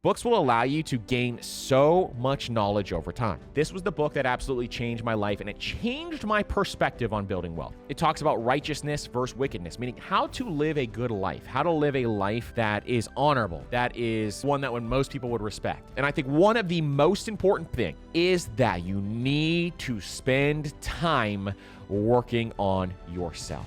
Books will allow you to gain so much knowledge over time. This was the book that absolutely changed my life, and it changed my perspective on building wealth. It talks about righteousness versus wickedness, meaning how to live a good life, how to live a life that is honorable, that is one that most people would respect. And I think one of the most important things is that you need to spend time working on yourself.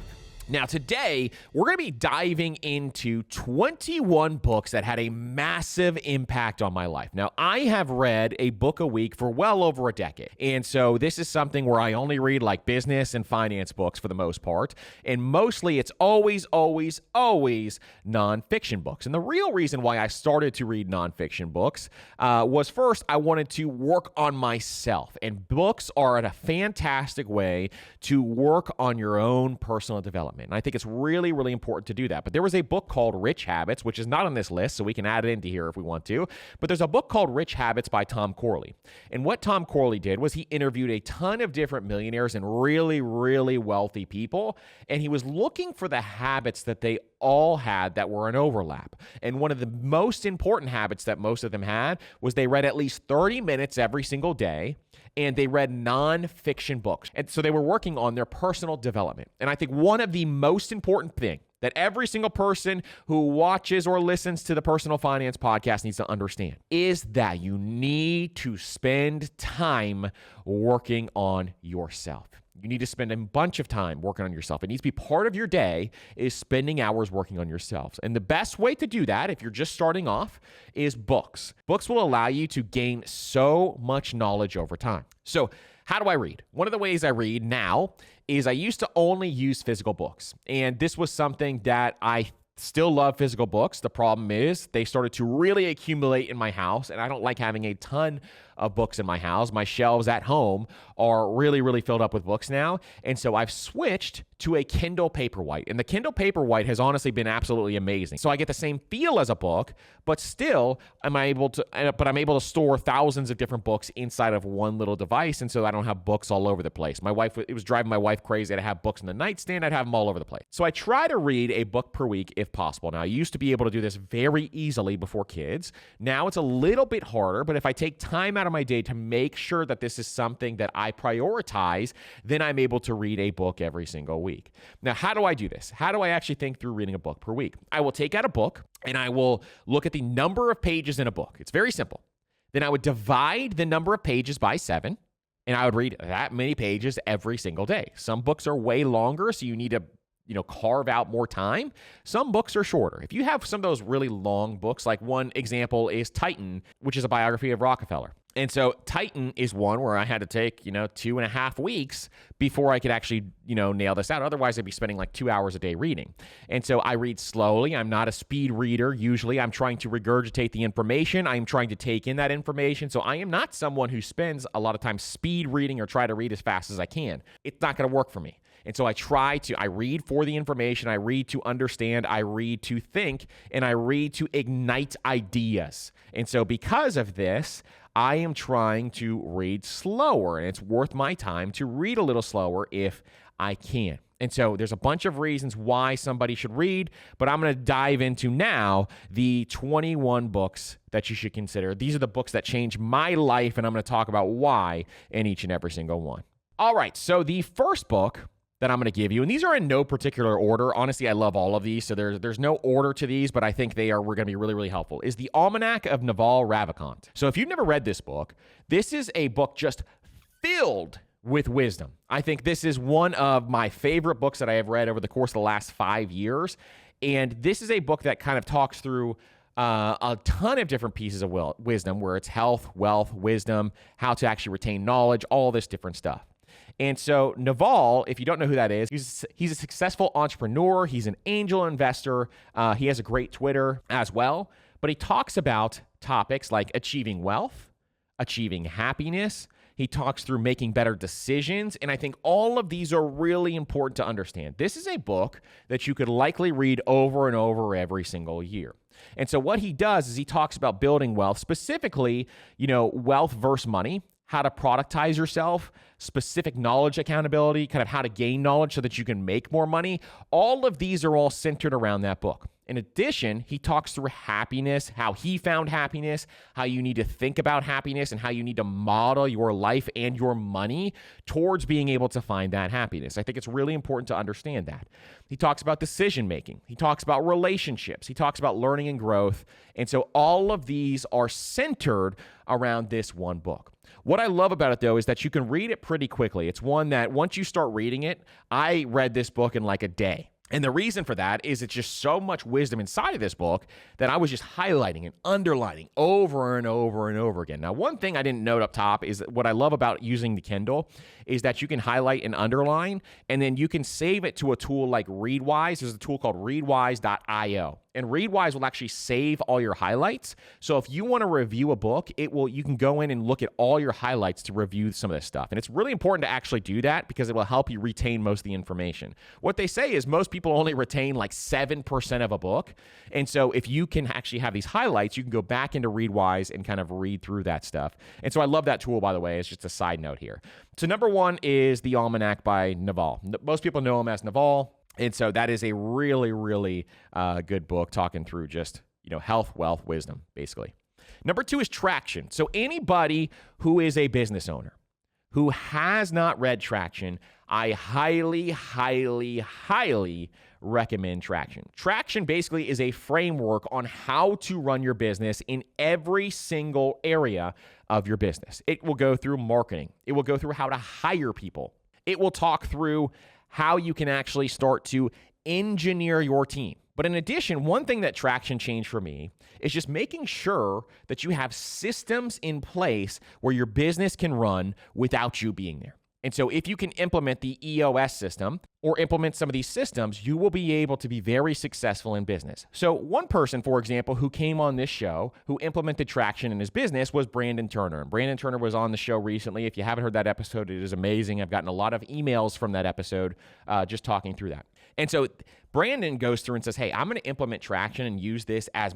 Now, today, we're going to be diving into 21 books that had a massive impact on my life. Now, I have read a book a week for well over a decade. And so this is something where I only read like business and finance books for the most part. And mostly it's always nonfiction books. And the real reason why I started to read nonfiction books was first, I wanted to work on myself. And books are a fantastic way to work on your own personal development. And I think it's really, really important to do that. But there was a book called Rich Habits, which is not on this list, so we can add it into here if we want to. But there's a book called Rich Habits by Tom Corley. And what Tom Corley did was he interviewed a ton of different millionaires and really, really wealthy people. And he was looking for the habits that they all had that were an overlap. And one of the most important habits that most of them had was they read at least 30 minutes every single day, and they read nonfiction books. And so they were working on their personal development. And I think one of the most important thing that every single person who watches or listens to the Personal Finance Podcast needs to understand is that you need to spend time working on yourself. You need to spend a bunch of time working on yourself. It needs to be part of your day is spending hours working on yourselves. And the best way to do that, if you're just starting off, is books. Books will allow you to gain so much knowledge over time. So how do I read? One of the ways I read now is I used to only use physical books. And this was something that I still love physical books. The problem is they started to really accumulate in my house, and I don't like having a ton of books in my house. My shelves at home are really, really filled up with books now. And so I've switched to a Kindle Paperwhite. And the Kindle Paperwhite has honestly been absolutely amazing. So I get the same feel as a book, but still I'm able to store thousands of different books inside of one little device. And so I don't have books all over the place. It was driving my wife crazy to have books in the nightstand. I'd have them all over the place. So I try to read a book per week if possible. Now, I used to be able to do this very easily before kids. Now it's a little bit harder, but if I take time out of my day to make sure that this is something that I prioritize, then I'm able to read a book every single week. Now, how do I do this? How do I actually think through reading a book per week? I will take out a book and I will look at the number of pages in a book. It's very simple. Then I would divide the number of pages by 7, and I would read that many pages every single day. Some books are way longer, so you need to carve out more time. Some books are shorter. If you have some of those really long books, like one example is Titan, which is a biography of Rockefeller. And so Titan is one where I had to take, 2.5 weeks before I could actually, nail this out. Otherwise, I'd be spending like 2 hours a day reading. And so I read slowly. I'm not a speed reader. Usually I'm trying to regurgitate the information. I'm trying to take in that information. So I am not someone who spends a lot of time speed reading or try to read as fast as I can. It's not going to work for me. And so I read for the information, I read to understand, I read to think, and I read to ignite ideas. And so because of this, I am trying to read slower, and it's worth my time to read a little slower if I can. And so there's a bunch of reasons why somebody should read, but I'm going to dive into now the 21 books that you should consider. These are the books that changed my life, and I'm going to talk about why in each and every single one. All right, so the first book that I'm going to give you, and these are in no particular order. Honestly, I love all of these, so there's no order to these, but I think we're going to be really, really helpful, is The Almanac of Naval Ravikant. So if you've never read this book, this is a book just filled with wisdom. I think this is one of my favorite books that I have read over the course of the last 5 years, and this is a book that kind of talks through a ton of different pieces of wisdom, where it's health, wealth, wisdom, how to actually retain knowledge, all this different stuff. And so Naval, if you don't know who that is, he's a successful entrepreneur. He's an angel investor. He has a great Twitter as well. But he talks about topics like achieving wealth, achieving happiness. He talks through making better decisions. And I think all of these are really important to understand. This is a book that you could likely read over and over every single year. And so what he does is he talks about building wealth, specifically, wealth versus money, how to productize yourself, specific knowledge accountability, kind of how to gain knowledge so that you can make more money. All of these are all centered around that book. In addition, he talks through happiness, how he found happiness, how you need to think about happiness, and how you need to model your life and your money towards being able to find that happiness. I think it's really important to understand that. He talks about decision making. He talks about relationships. He talks about learning and growth. And so all of these are centered around this one book. What I love about it, though, is that you can read it pretty quickly. It's one that once you start reading it, I read this book in like a day. And the reason for that is it's just so much wisdom inside of this book that I was just highlighting and underlining over and over and over again. Now, one thing I didn't note up top is that what I love about using the Kindle is that you can highlight and underline, and then you can save it to a tool like Readwise. There's a tool called readwise.io. And Readwise will actually save all your highlights. So if you want to review a book, you can go in and look at all your highlights to review some of this stuff. And it's really important to actually do that because it will help you retain most of the information. What they say is most people only retain like 7% of a book. And so if you can actually have these highlights, you can go back into Readwise and kind of read through that stuff. And so I love that tool, by the way. It's just a side note here. So number one is The Almanac by Naval. Most people know him as Naval. And so that is a really, really good book talking through just, health, wealth, wisdom, basically. Number two is Traction. So anybody who is a business owner who has not read Traction, I highly, highly, highly recommend Traction. Traction basically is a framework on how to run your business in every single area of your business. It will go through marketing. It will go through how to hire people. It will talk through how you can actually start to engineer your team. But in addition, one thing that Traction changed for me is just making sure that you have systems in place where your business can run without you being there. And so if you can implement the EOS system or implement some of these systems, you will be able to be very successful in business. So one person, for example, who came on this show, who implemented Traction in his business was Brandon Turner. And Brandon Turner was on the show recently. If you haven't heard that episode, it is amazing. I've gotten a lot of emails from that episode just talking through that. And so Brandon goes through and says, hey, I'm going to implement Traction and use this as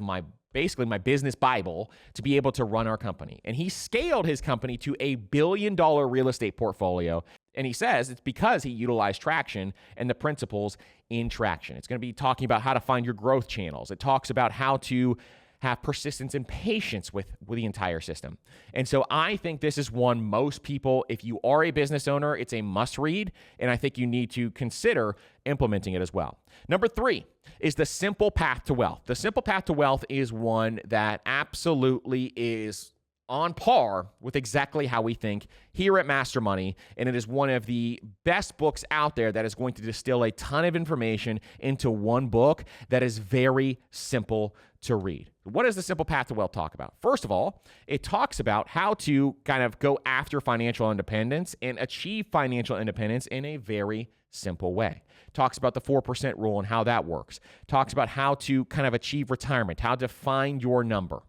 basically my business Bible to be able to run our company. And he scaled his company to $1 billion real estate portfolio. And he says it's because he utilized Traction and the principles in Traction. It's going to be talking about how to find your growth channels. It talks about how to have persistence and patience with the entire system. And so I think this is one most people, if you are a business owner, it's a must read. And I think you need to consider implementing it as well. Number three is The Simple Path to Wealth. The Simple Path to Wealth is one that absolutely is on par with exactly how we think here at Master Money, and it is one of the best books out there that is going to distill a ton of information into one book that is very simple to read. What does The Simple Path to Wealth talk about? First of all, it talks about how to kind of go after financial independence and achieve financial independence in a very simple way. Talks about the 4% rule and how that works. Talks about how to kind of achieve retirement, how to find your number.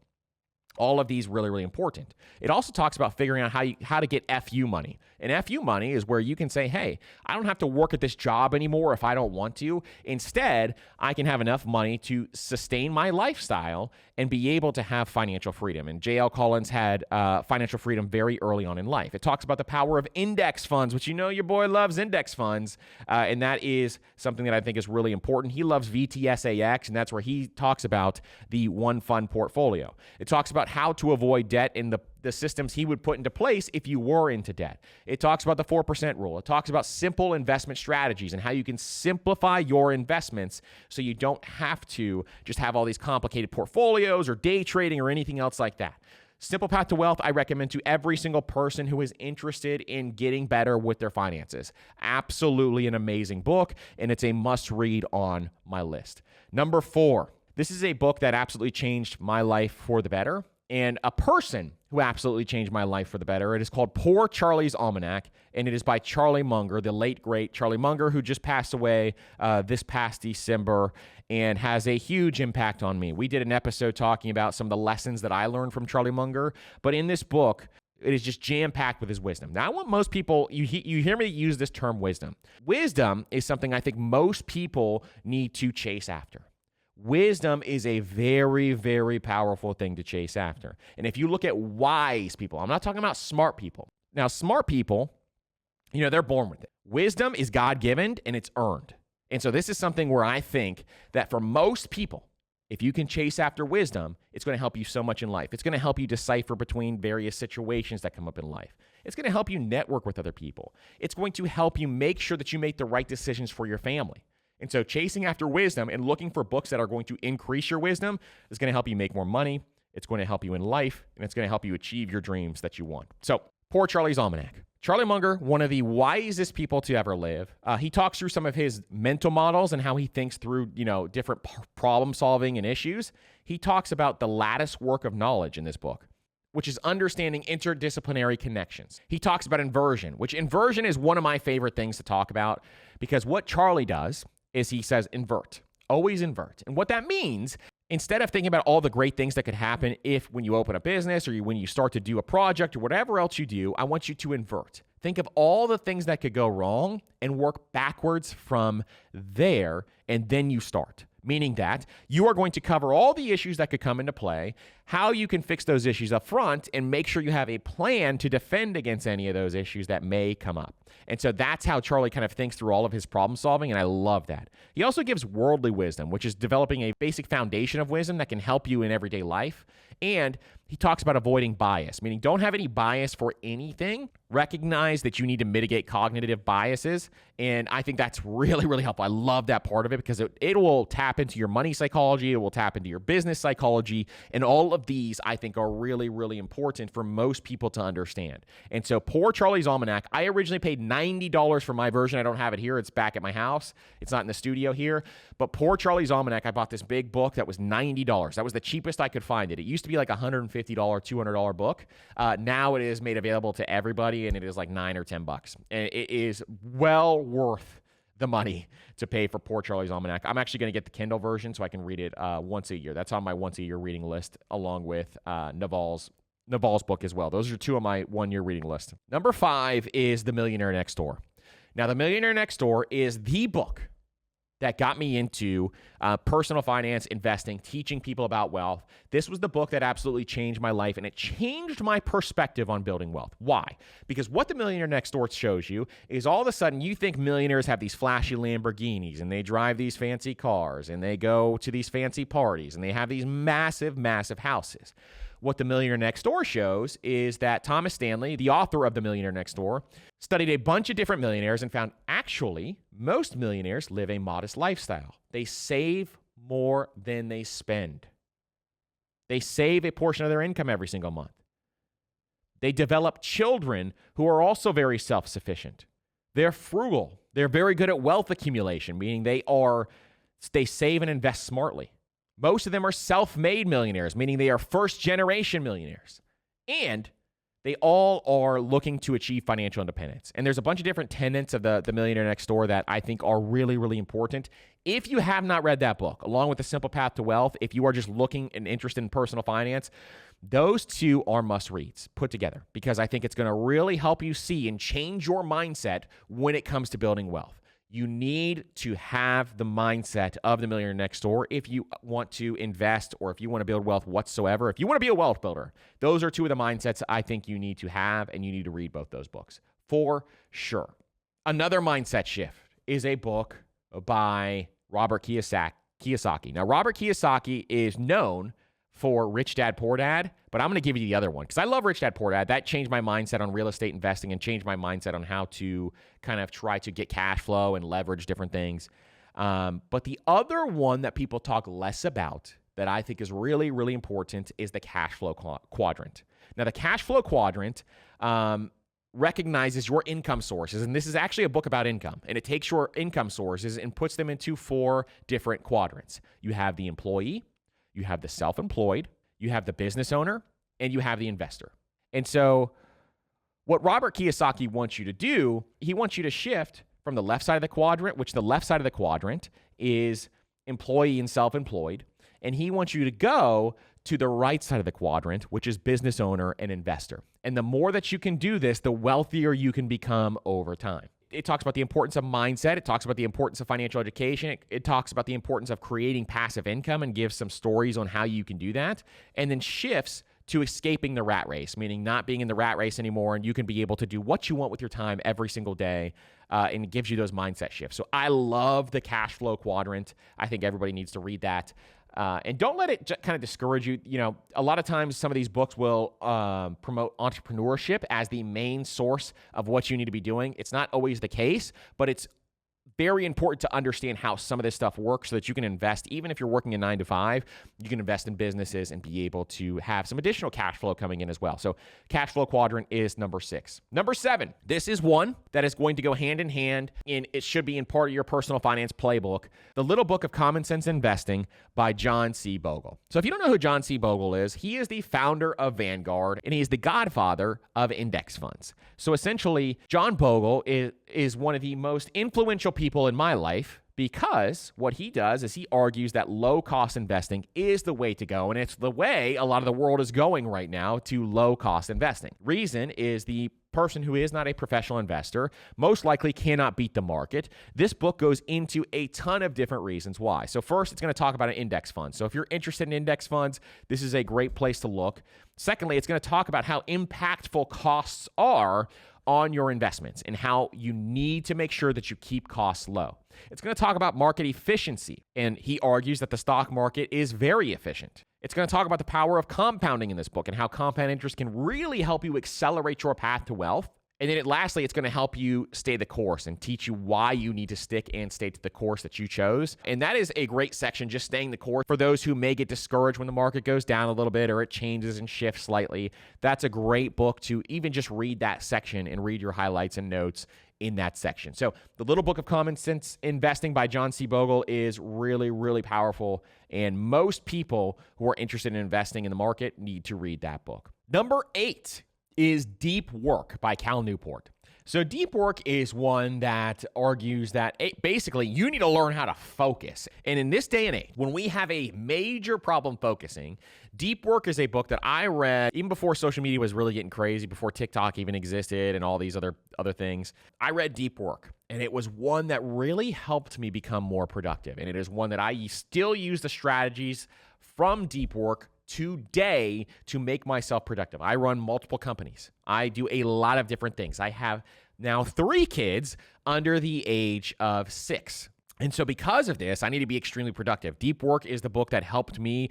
All of these really, really important. It also talks about figuring out how to get FU money. And FU money is where you can say, hey, I don't have to work at this job anymore if I don't want to. Instead, I can have enough money to sustain my lifestyle and be able to have financial freedom. And J.L. Collins had financial freedom very early on in life. It talks about the power of index funds, which you know your boy loves index funds. And that is something that I think is really important. He loves VTSAX, and that's where he talks about the one fund portfolio. It talks about how to avoid debt in the systems he would put into place if you were into debt. It talks about the 4% rule. It talks about simple investment strategies and how you can simplify your investments so you don't have to just have all these complicated portfolios or day trading or anything else like that. Simple Path to Wealth, I recommend to every single person who is interested in getting better with their finances. Absolutely an amazing book, and it's a must-read on my list. Number 4, this is a book that absolutely changed my life for the better, and a person who absolutely changed my life for the better. It is called Poor Charlie's Almanac, and it is by Charlie Munger, the late, great Charlie Munger, who just passed away this past December and has a huge impact on me. We did an episode talking about some of the lessons that I learned from Charlie Munger, but in this book, it is just jam-packed with his wisdom. Now, I want most people, you hear me use this term wisdom. Wisdom is something I think most people need to chase after. Wisdom is a very, very powerful thing to chase after. And if you look at wise people, I'm not talking about smart people. Now, smart people, they're born with it. Wisdom is God-given and it's earned. And so this is something where I think that for most people, If you can chase after wisdom, it's going to help you so much in life. It's going to help you decipher between various situations that come up in life. It's going to help you network with other people. It's going to help you make sure that you make the right decisions for your family. And so chasing after wisdom and looking for books that are going to increase your wisdom is going to help you make more money. It's going to help you in life, and it's going to help you achieve your dreams that you want. So, Poor Charlie's Almanac. Charlie Munger, one of the wisest people to ever live. He talks through some of his mental models and how he thinks through, different problem solving and issues. He talks about the lattice work of knowledge in this book, which is understanding interdisciplinary connections. He talks about inversion, which inversion is one of my favorite things to talk about, because what Charlie does is he says invert, always invert. And what that means, instead of thinking about all the great things that could happen when you open a business or when you start to do a project or whatever else you do, I want you to invert. Think of all the things that could go wrong and work backwards from there, and then you start. Meaning that you are going to cover all the issues that could come into play, how you can fix those issues up front, and make sure you have a plan to defend against any of those issues that may come up. And so that's how Charlie kind of thinks through all of his problem solving, and I love that. He also gives worldly wisdom, which is developing a basic foundation of wisdom that can help you in everyday life. And he talks about avoiding bias, meaning don't have any bias for anything. Recognize that you need to mitigate cognitive biases. And I think that's really, really helpful. I love that part of it because it will tap into your money psychology. It will tap into your business psychology. And all of these, I think, are really, really important for most people to understand. And so Poor Charlie's Almanac, I originally paid $90 for my version. I don't have it here. It's back at my house. It's not in the studio here. But Poor Charlie's Almanac, I bought this big book that was $90. That was the cheapest I could find it. It used to be like a $150, $200 book. Now it is made available to everybody, and it is like $9 or $10. And it is well worth the money to pay for Poor Charlie's Almanac. I'm actually going to get the Kindle version so I can read it once a year. That's on my once a year reading list, along with Naval's book as well. Those are two of my 1 year reading list. Number 5 is The Millionaire Next Door. Now, The Millionaire Next Door is the book that got me into personal finance, investing, teaching people about wealth. This was the book that absolutely changed my life, and it changed my perspective on building wealth. Why? Because what The Millionaire Next Door shows you is all of a sudden you think millionaires have these flashy Lamborghinis, and they drive these fancy cars, and they go to these fancy parties, and they have these massive, massive houses. What The Millionaire Next Door shows is that Thomas Stanley, the author of The Millionaire Next Door, studied a bunch of different millionaires and found actually most millionaires live a modest lifestyle. They save more than they spend. They save a portion of their income every single month. They develop children who are also very self-sufficient. They're frugal. They're very good at wealth accumulation, meaning they save and invest smartly. Most of them are self-made millionaires, meaning they are first-generation millionaires. And they all are looking to achieve financial independence. And there's a bunch of different tenets of the Millionaire Next Door that I think are really, really important. If you have not read that book, along with The Simple Path to Wealth, if you are just looking and interested in personal finance, those two are must-reads put together, because I think it's going to really help you see and change your mindset when it comes to building wealth. You need to have the mindset of The Millionaire Next Door if you want to invest or if you want to build wealth whatsoever. If you want to be a wealth builder, those are two of the mindsets I think you need to have, and you need to read both those books for sure. Another mindset shift is a book by Robert Kiyosaki. Now, Robert Kiyosaki is known for Rich Dad, Poor Dad, but I'm going to give you the other one because I love Rich Dad, Poor Dad. That changed my mindset on real estate investing and changed my mindset on how to kind of try to get cash flow and leverage different things. But the other one that people talk less about that I think is really, really important is the cash flow quadrant. Now, the cash flow quadrant recognizes your income sources, and this is actually a book about income, and it takes your income sources and puts them into 4 different quadrants. You have the employee, you have the self-employed, you have the business owner, and you have the investor. And so what Robert Kiyosaki wants you to do, he wants you to shift from the left side of the quadrant, which the left side of the quadrant is employee and self-employed, and he wants you to go to the right side of the quadrant, which is business owner and investor. And the more that you can do this, the wealthier you can become over time. It talks about the importance of mindset. It talks about the importance of financial education. It talks about the importance of creating passive income and gives some stories on how you can do that. And then shifts to escaping the rat race, meaning not being in the rat race anymore, and you can be able to do what you want with your time every single day, and it gives you those mindset shifts. So I love the cash flow quadrant. I think everybody needs to read that. And don't let it kind of discourage you. You know, a lot of times some of these books will promote entrepreneurship as the main source of what you need to be doing. It's not always the case, but it's very important to understand how some of this stuff works so that you can invest. Even if you're working a 9-to-5, you can invest in businesses and be able to have some additional cash flow coming in as well. So cash flow quadrant is number 6. Number 7, this is one that is going to go hand in hand, and it should be in part of your personal finance playbook, The Little Book of Common Sense Investing by John C. Bogle. So if you don't know who John C. Bogle is, he is the founder of Vanguard, and he is the godfather of index funds. So essentially, John Bogle is one of the most influential people in my life, because what he does is he argues that low-cost investing is the way to go, and it's the way a lot of the world is going right now to low-cost investing. Reason is the person who is not a professional investor most likely cannot beat the market. This book goes into a ton of different reasons why. So first, it's going to talk about an index fund. So if you're interested in index funds, this is a great place to look. Secondly, it's going to talk about how impactful costs are on your investments and how you need to make sure that you keep costs low. It's going to talk about market efficiency, and he argues that the stock market is very efficient. It's going to talk about the power of compounding in this book and how compound interest can really help you accelerate your path to wealth. And then lastly, it's going to help you stay the course and teach you why you need to stick and stay to the course that you chose. And that is a great section, just staying the course. For those who may get discouraged when the market goes down a little bit or it changes and shifts slightly, that's a great book to even just read that section and read your highlights and notes in that section. So The Little Book of Common Sense Investing by John C. Bogle is really, really powerful. And most people who are interested in investing in the market need to read that book. Number 8 is Deep Work by Cal Newport. So Deep Work is one that argues that basically you need to learn how to focus. And in this day and age, when we have a major problem focusing, Deep Work is a book that I read even before social media was really getting crazy, before TikTok even existed and all these other things. I read Deep Work, and it was one that really helped me become more productive. And it is one that I still use the strategies from Deep Work today to make myself productive. I run multiple companies. I do a lot of different things. I have now 3 kids under the age of 6. And so because of this, I need to be extremely productive. Deep Work is the book that helped me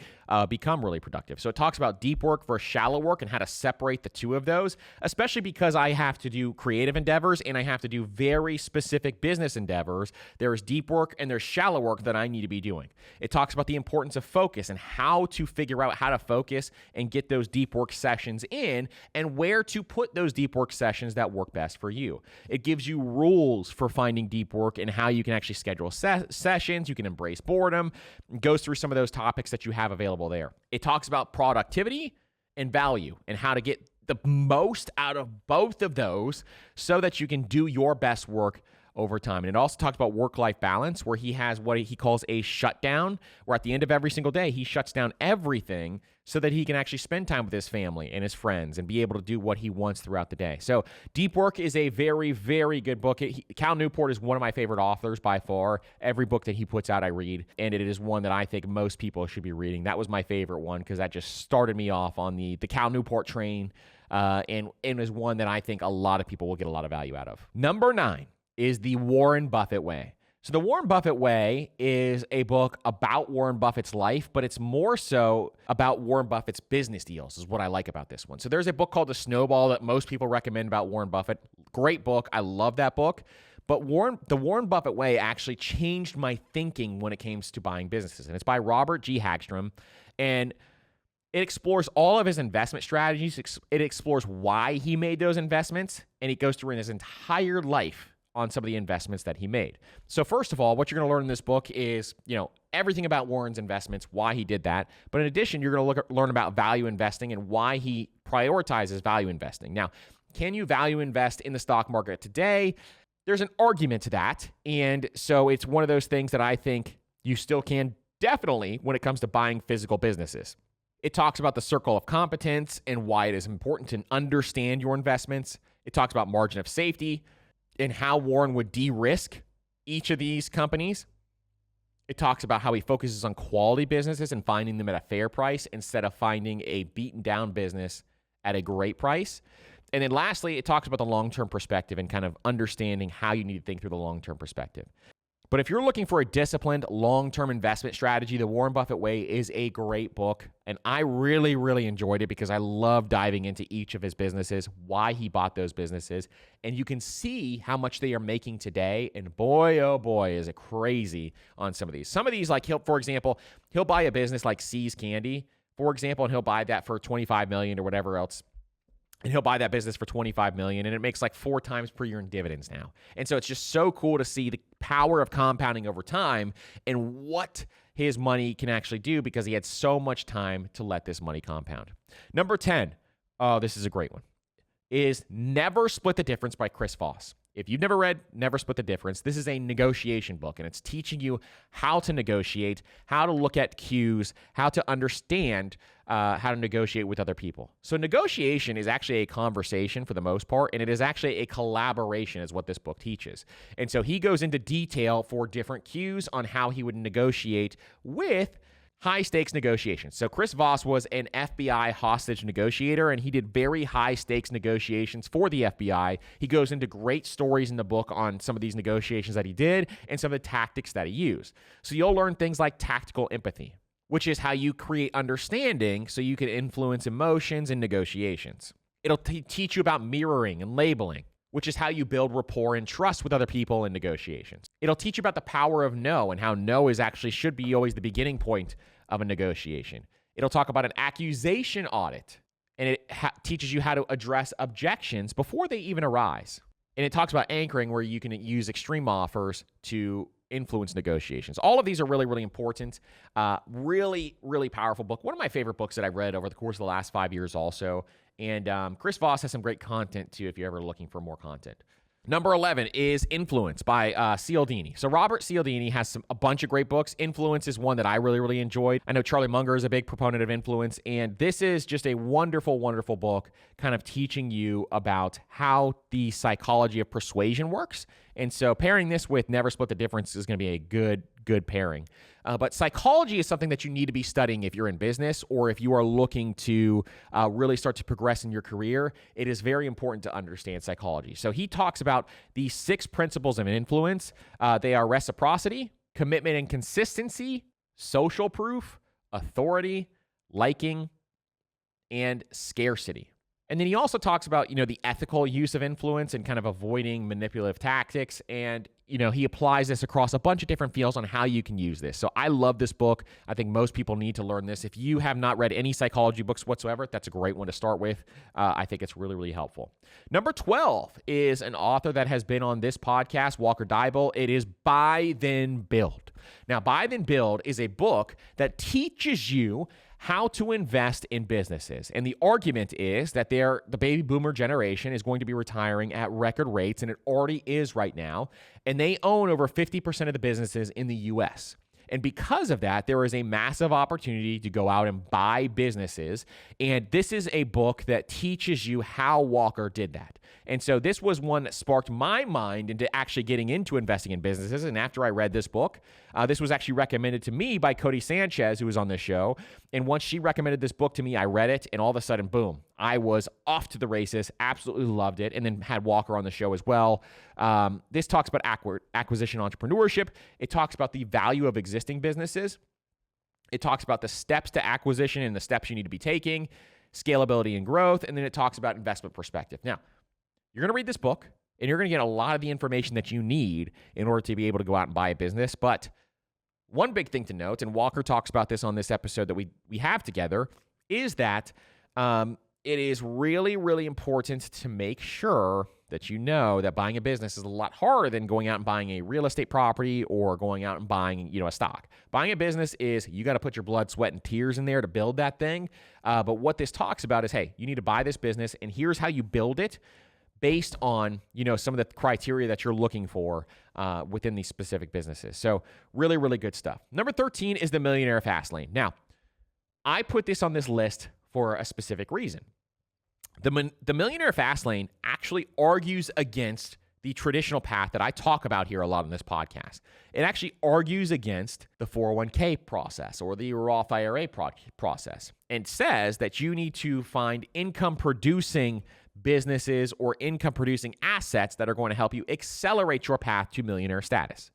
become really productive. So it talks about deep work versus shallow work and how to separate the two of those, especially because I have to do creative endeavors and I have to do very specific business endeavors. There's deep work and there's shallow work that I need to be doing. It talks about the importance of focus and how to figure out how to focus and get those deep work sessions in and where to put those deep work sessions that work best for you. It gives you rules for finding deep work and how you can actually schedule sessions. You can embrace boredom. It goes through some of those topics that you have available there. It talks about productivity and value and how to get the most out of both of those so that you can do your best work over time. And it also talks about work-life balance, where he has what he calls a shutdown, where at the end of every single day, he shuts down everything so that he can actually spend time with his family and his friends and be able to do what he wants throughout the day. So Deep Work is a very, very good book. Cal Newport is one of my favorite authors by far. Every book that he puts out, I read, and it is one that I think most people should be reading. That was my favorite one because that just started me off on the Cal Newport train, and is one that I think a lot of people will get a lot of value out of. Number 9 is The Warren Buffett Way. So The Warren Buffett Way is a book about Warren Buffett's life, but it's more so about Warren Buffett's business deals is what I like about this one. So there's a book called The Snowball that most people recommend about Warren Buffett. Great book. I love that book. But the Warren Buffett Way actually changed my thinking when it came to buying businesses. And it's by Robert G. Hagstrom. And it explores all of his investment strategies. It explores why he made those investments. And he goes through his entire life on some of the investments that he made. So first of all, what you're going to learn in this book is, everything about Warren's investments, why he did that. But in addition, you're going to learn about value investing and why he prioritizes value investing. Now, can you value invest in the stock market today? There's an argument to that. And so it's one of those things that I think you still can definitely when it comes to buying physical businesses. It talks about the circle of competence and why it is important to understand your investments. It talks about margin of safety and how Warren would de-risk each of these companies. It talks about how he focuses on quality businesses and finding them at a fair price instead of finding a beaten down business at a great price. And then lastly, it talks about the long-term perspective and kind of understanding how you need to think through the long-term perspective. But if you're looking for a disciplined, long-term investment strategy, The Warren Buffett Way is a great book. And I really, really enjoyed it because I love diving into each of his businesses, why he bought those businesses. And you can see how much they are making today. And boy, oh boy, is it crazy on some of these. Some of these, like for example, he'll buy a business like C's Candy, for example, and he'll buy that for $25 million or whatever else. And he'll buy that business for $25 million, and it makes like 4 times per year in dividends now. And so it's just so cool to see the power of compounding over time and what his money can actually do because he had so much time to let this money compound. Number 10, oh, this is a great one, is Never Split the Difference by Chris Voss. If you've never read Never Split the Difference, this is a negotiation book, and it's teaching you how to negotiate, how to look at cues, how to understand how to negotiate with other people. So negotiation is actually a conversation for the most part, and it is actually a collaboration is what this book teaches. And so he goes into detail for different cues on how he would negotiate with high-stakes negotiations. So Chris Voss was an FBI hostage negotiator, and he did very high-stakes negotiations for the FBI. He goes into great stories in the book on some of these negotiations that he did and some of the tactics that he used. So you'll learn things like tactical empathy, which is how you create understanding so you can influence emotions in negotiations. It'll teach you about mirroring and labeling, which is how you build rapport and trust with other people in negotiations. It'll teach you about the power of no and how no is actually should be always the beginning point of a negotiation. It'll talk about an accusation audit, and it teaches you how to address objections before they even arise. And it talks about anchoring, where you can use extreme offers to influence negotiations. All of these are really, really important. Really, really powerful book. One of my favorite books that I've read over the course of the last 5 years also. And Chris Voss has some great content too if you're ever looking for more content. Number 11 is Influence by Cialdini. So Robert Cialdini has a bunch of great books. Influence is one that I really, really enjoyed. I know Charlie Munger is a big proponent of influence, and this is just a wonderful, wonderful book kind of teaching you about how the psychology of persuasion works. And so pairing this with Never Split the Difference is going to be a good pairing. But psychology is something that you need to be studying if you're in business or if you are looking to really start to progress in your career. It is very important to understand psychology. So he talks about the 6 principles of influence. They are reciprocity, commitment and consistency, social proof, authority, liking, and scarcity. And then he also talks about, the ethical use of influence and kind of avoiding manipulative tactics. And, he applies this across a bunch of different fields on how you can use this. So I love this book. I think most people need to learn this. If you have not read any psychology books whatsoever, that's a great one to start with. I think it's really, really helpful. Number 12 is an author that has been on this podcast, Walker Deibel. It is Buy Then Build. Now, Buy Then Build is a book that teaches you how to invest in businesses. And the argument is that the baby boomer generation is going to be retiring at record rates, and it already is right now. And they own over 50% of the businesses in the U.S. And because of that, there is a massive opportunity to go out and buy businesses. And this is a book that teaches you how Walker did that. And so this was one that sparked my mind into actually getting into investing in businesses. And after I read this book, this was actually recommended to me by Cody Sanchez, who was on this show. And once she recommended this book to me, I read it, and all of a sudden, boom, I was off to the races, absolutely loved it, and then had Walker on the show as well. This talks about acquisition entrepreneurship. It talks about the value of existing businesses. It talks about the steps to acquisition and the steps you need to be taking, scalability and growth, and then it talks about investment perspective. Now, you're going to read this book, and you're going to get a lot of the information that you need in order to be able to go out and buy a business. But one big thing to note, and Walker talks about this on this episode that we have together, is that it is really, really important to make sure that you know that buying a business is a lot harder than going out and buying a real estate property or going out and buying, a stock. Buying a business is you got to put your blood, sweat, and tears in there to build that thing. But what this talks about is, hey, you need to buy this business, and here's how you build it based on, some of the criteria that you're looking for within these specific businesses. So really, really good stuff. Number 13 is the Millionaire Fastlane. Now, I put this on this list for a specific reason. The Millionaire Fastlane actually argues against the traditional path that I talk about here a lot on this podcast. It actually argues against the 401k process or the Roth IRA process and says that you need to find income-producing businesses or income-producing assets that are going to help you accelerate your path to millionaire status.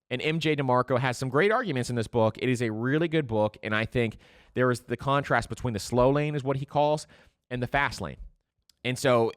And MJ DeMarco has some great arguments in this book. It is a really good book, and I think there is the contrast between the slow lane, is what he calls, and the fast lane. And so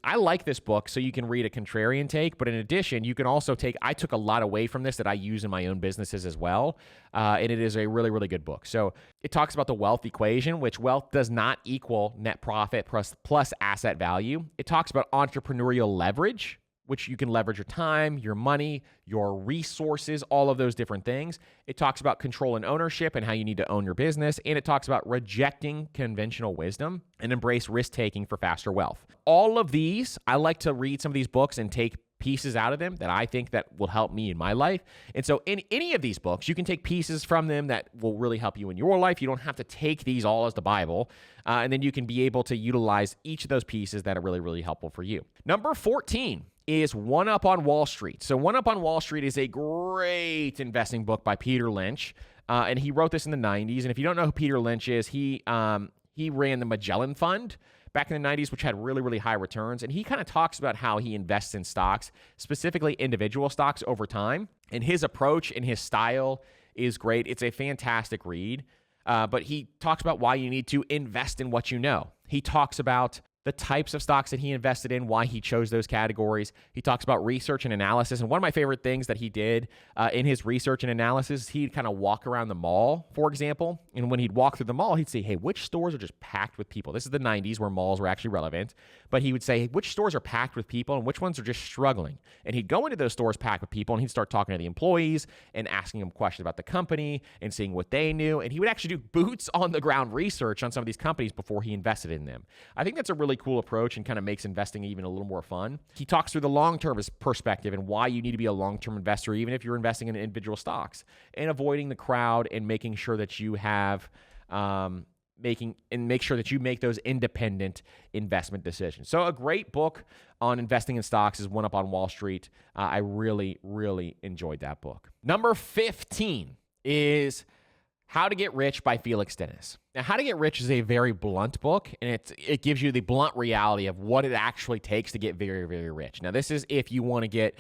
I like this book so you can read a contrarian take, but in addition, you can also I took a lot away from this that I use in my own businesses as well, and it is a really, really good book. So it talks about the wealth equation, which wealth does not equal net profit plus asset value. It talks about entrepreneurial leverage, which you can leverage your time, your money, your resources, all of those different things. It talks about control and ownership and how you need to own your business. And it talks about rejecting conventional wisdom and embrace risk-taking for faster wealth. All of these, I like to read some of these books and take pieces out of them that I think that will help me in my life. And so in any of these books, you can take pieces from them that will really help you in your life. You don't have to take these all as the Bible. And then you can be able to utilize each of those pieces that are really, really helpful for you. Number 14 is One Up on Wall Street. So One Up on Wall Street is a great investing book by Peter Lynch. And he wrote this in the 90s. And if you don't know who Peter Lynch is, he ran the Magellan Fund back in the 90s, which had really, really high returns. And he kind of talks about how he invests in stocks, specifically individual stocks over time. And his approach and his style is great. It's a fantastic read. But he talks about why you need to invest in what you know. He talks about the types of stocks that he invested in, why he chose those categories. He talks about research and analysis. And one of my favorite things that he did in his research and analysis, he'd kind of walk around the mall, for example. And when he'd walk through the mall, he'd say, hey, which stores are just packed with people? This is the 90s where malls were actually relevant. But he would say, hey, which stores are packed with people and which ones are just struggling? And he'd go into those stores packed with people and he'd start talking to the employees and asking them questions about the company and seeing what they knew. And he would actually do boots on the ground research on some of these companies before he invested in them. I think that's a really cool approach and kind of makes investing even a little more fun. He talks through the long-term perspective and why you need to be a long-term investor, even if you're investing in individual stocks, and avoiding the crowd and making sure that you have make sure that you make those independent investment decisions. So a great book on investing in stocks is One Up on Wall Street. I really, really enjoyed that book. Number 15 is How to Get Rich by Felix Dennis. Now, How to Get Rich is a very blunt book, and it gives you the blunt reality of what it actually takes to get very, very rich. Now, this is if you want to get,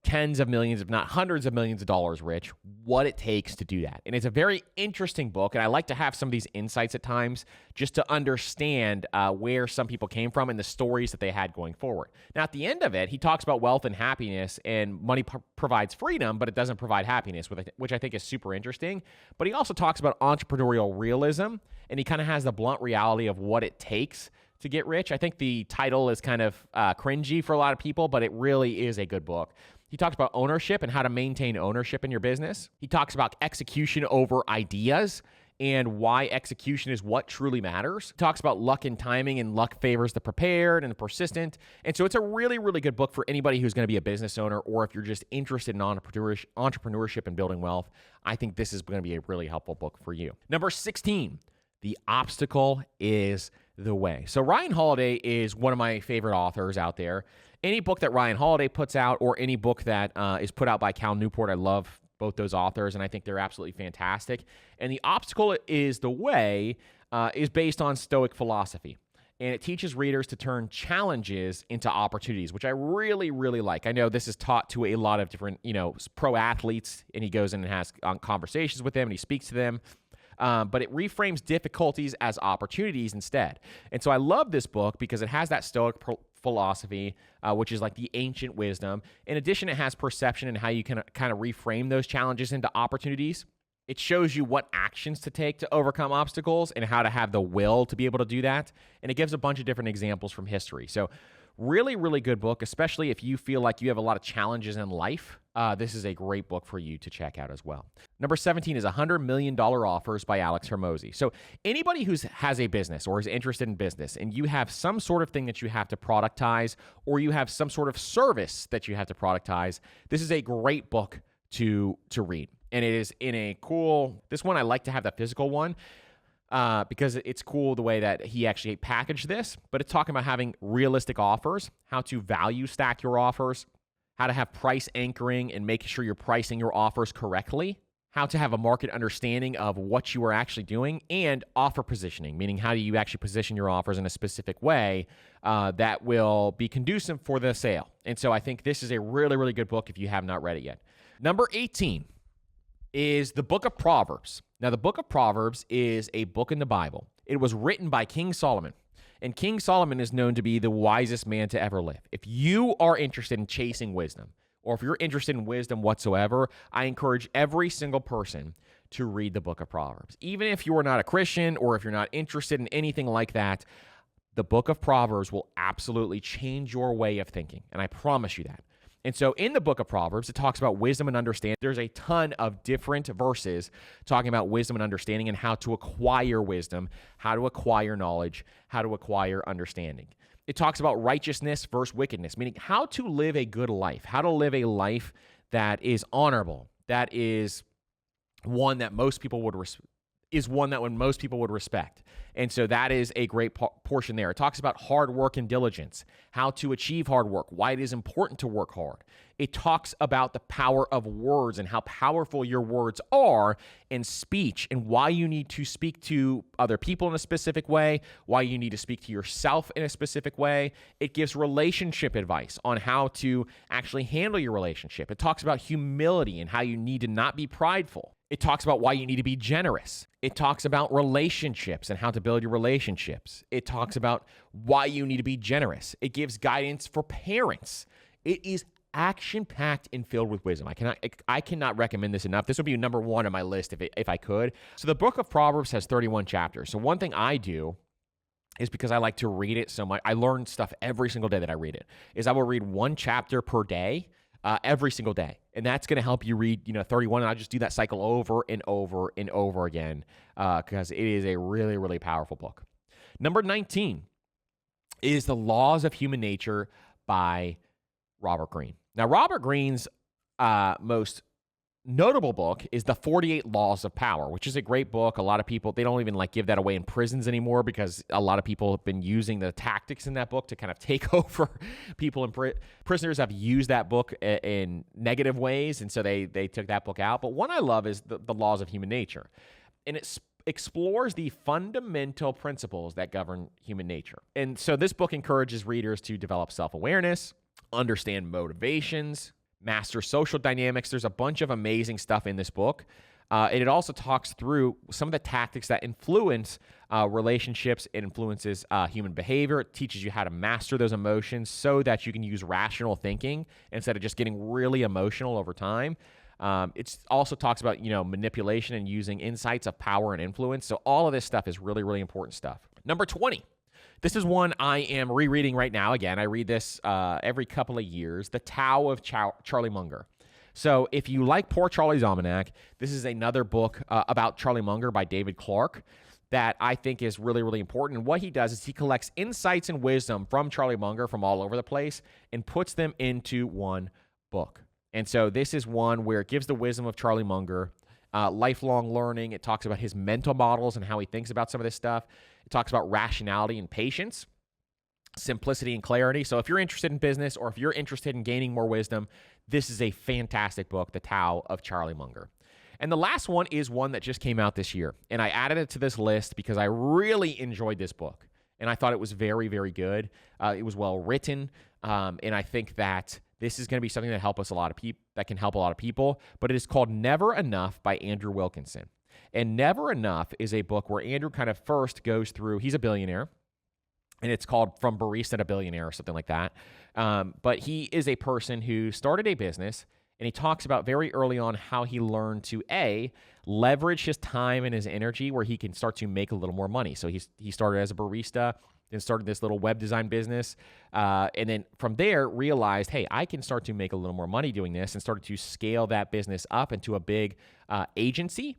tens of millions, if not hundreds of millions of dollars rich, what it takes to do that. And it's a very interesting book, and I like to have some of these insights at times just to understand where some people came from and the stories that they had going forward. Now, at the end of it, he talks about wealth and happiness, and money provides freedom, but it doesn't provide happiness, which I think is super interesting. But he also talks about entrepreneurial realism, and he kind of has the blunt reality of what it takes to get rich. I think the title is kind of cringy for a lot of people, but it really is a good book. He talks about ownership and how to maintain ownership in your business. He talks about execution over ideas and why execution is what truly matters. He talks about luck and timing, and luck favors the prepared and the persistent. And so it's a really, really good book for anybody who's going to be a business owner, or if you're just interested in entrepreneurship and building wealth. I think this is going to be a really helpful book for you. Number 16, The Obstacle is the Way. So Ryan Holiday is one of my favorite authors out there. Any book that Ryan Holiday puts out, or any book that is put out by Cal Newport, I love both those authors, and I think they're absolutely fantastic. And The Obstacle is the Way is based on Stoic philosophy. And it teaches readers to turn challenges into opportunities, which I really, really like. I know this is taught to a lot of different, pro athletes, and he goes in and has conversations with them, and he speaks to them. But it reframes difficulties as opportunities instead. And so I love this book because it has that Stoic philosophy, which is like the ancient wisdom. In addition, it has perception and how you can kind of reframe those challenges into opportunities. It shows you what actions to take to overcome obstacles and how to have the will to be able to do that. And it gives a bunch of different examples from history. So really, really good book, especially if you feel like you have a lot of challenges in life. This is a great book for you to check out as well. Number 17 is $100 Million Offers by Alex Hormozi. So anybody who has a business or is interested in business, and you have some sort of thing that you have to productize, or you have some sort of service that you have to productize, this is a great book to read. And it is in a cool, this one I like to have the physical one, because it's cool the way that he actually packaged this, but it's talking about having realistic offers, how to value stack your offers, how to have price anchoring and making sure you're pricing your offers correctly, how to have a market understanding of what you are actually doing, and offer positioning, meaning how do you actually position your offers in a specific way that will be conducive for the sale. And so I think this is a really, really good book if you have not read it yet. Number 18 is the book of Proverbs. Now, the book of Proverbs is a book in the Bible. It was written by King Solomon, and King Solomon is known to be the wisest man to ever live. If you are interested in chasing wisdom, or if you're interested in wisdom whatsoever, I encourage every single person to read the book of Proverbs. Even if you are not a Christian or if you're not interested in anything like that, the book of Proverbs will absolutely change your way of thinking, and I promise you that. And so in the book of Proverbs, it talks about wisdom and understanding. There's a ton of different verses talking about wisdom and understanding and how to acquire wisdom, how to acquire knowledge, how to acquire understanding. It talks about righteousness versus wickedness, meaning how to live a good life, how to live a life that is honorable, that is one that most people would most people would respect. And so that is a great portion there. It talks about hard work and diligence, how to achieve hard work, why it is important to work hard. It talks about the power of words and how powerful your words are in speech and why you need to speak to other people in a specific way, why you need to speak to yourself in a specific way. It gives relationship advice on how to actually handle your relationship. It talks about humility and how you need to not be prideful. It talks about why you need to be generous. It talks about relationships and how to build your relationships. It talks about why you need to be generous. It gives guidance for parents. It is action-packed and filled with wisdom. I cannot recommend this enough. This would be number one on my list if I could. So the book of Proverbs has 31 chapters. So one thing I do is because I like to read it so much. I learn stuff every single day that I read it, is I will read one chapter per day. Every single day. And that's going to help you read, 31. And I'll just do that cycle over and over and over again because it is a really, really powerful book. Number 19 is The Laws of Human Nature by Robert Greene. Now, Robert Greene's most notable book is The 48 Laws of Power, which is a great book. A lot of people, they don't even give that away in prisons anymore because a lot of people have been using the tactics in that book to kind of take over people. Prisoners have used that book in negative ways, and so they took that book out. But one I love is the Laws of Human Nature, and it explores the fundamental principles that govern human nature. And so this book encourages readers to develop self-awareness, understand motivations, master social dynamics. There's a bunch of amazing stuff in this book. And it also talks through some of the tactics that influence relationships. It influences human behavior. It teaches you how to master those emotions so that you can use rational thinking instead of just getting really emotional over time. It also talks about, manipulation and using insights of power and influence. So all of this stuff is really, really important stuff. Number 20. This is one I am rereading right now. Again, I read this every couple of years, The Tao of Charlie Munger. So if you like Poor Charlie's Almanac, this is another book about Charlie Munger by David Clark that I think is really, really important. And what he does is he collects insights and wisdom from Charlie Munger from all over the place and puts them into one book. And so this is one where it gives the wisdom of Charlie Munger, lifelong learning. It talks about his mental models and how he thinks about some of this stuff. It talks about rationality and patience, simplicity and clarity. So if you're interested in business or if you're interested in gaining more wisdom, this is a fantastic book, The Tao of Charlie Munger. And the last one is one that just came out this year. And I added it to this list because I really enjoyed this book. And I thought it was very, very good. It was well written. And I think that this is going to be something that can help a lot of people. But it is called Never Enough by Andrew Wilkinson. And Never Enough is a book where Andrew kind of first goes through, he's a billionaire, and it's called From Barista to Billionaire or something like that. But he is a person who started a business, and he talks about very early on how he learned to, leverage his time and his energy where he can start to make a little more money. So he started as a barista, then started this little web design business, and then from there realized, hey, I can start to make a little more money doing this, and started to scale that business up into a big agency.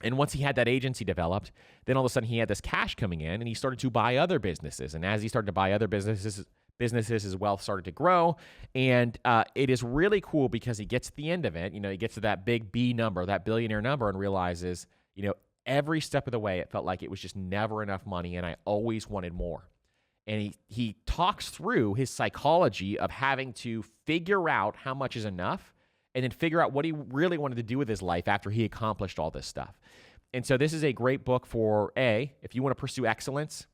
And once he had that agency developed, then all of a sudden he had this cash coming in and he started to buy other businesses. And as he started to buy other businesses, his wealth started to grow. And it is really cool because he gets to the end of it, he gets to that big B number, that billionaire number, and realizes, every step of the way, it felt like it was just never enough money and I always wanted more. And he talks through his psychology of having to figure out how much is enough and then figure out what he really wanted to do with his life after he accomplished all this stuff. And so this is a great book for, if you want to pursue excellence,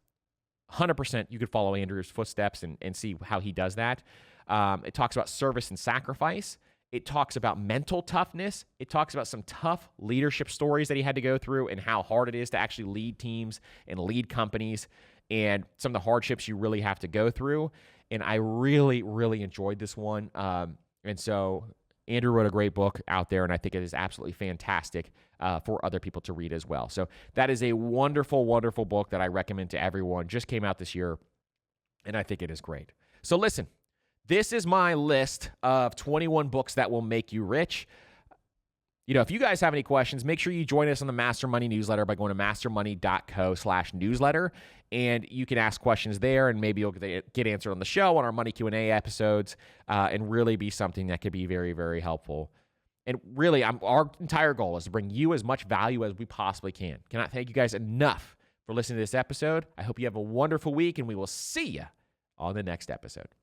100% you could follow Andrew's footsteps and see how he does that. It talks about service and sacrifice. It talks about mental toughness. It talks about some tough leadership stories that he had to go through and how hard it is to actually lead teams and lead companies and some of the hardships you really have to go through. And I really, really enjoyed this one. And so Andrew wrote a great book out there, and I think it is absolutely fantastic for other people to read as well. So that is a wonderful, wonderful book that I recommend to everyone. Just came out this year, and I think it is great. So listen, this is my list of 21 books that will make you rich. If you guys have any questions, make sure you join us on the Master Money newsletter by going to mastermoney.co/newsletter, and you can ask questions there, and maybe you'll get answered on the show on our Money Q&A episodes, and really be something that could be very, very helpful. And really, our entire goal is to bring you as much value as we possibly can. Cannot thank you guys enough for listening to this episode. I hope you have a wonderful week, and we will see you on the next episode.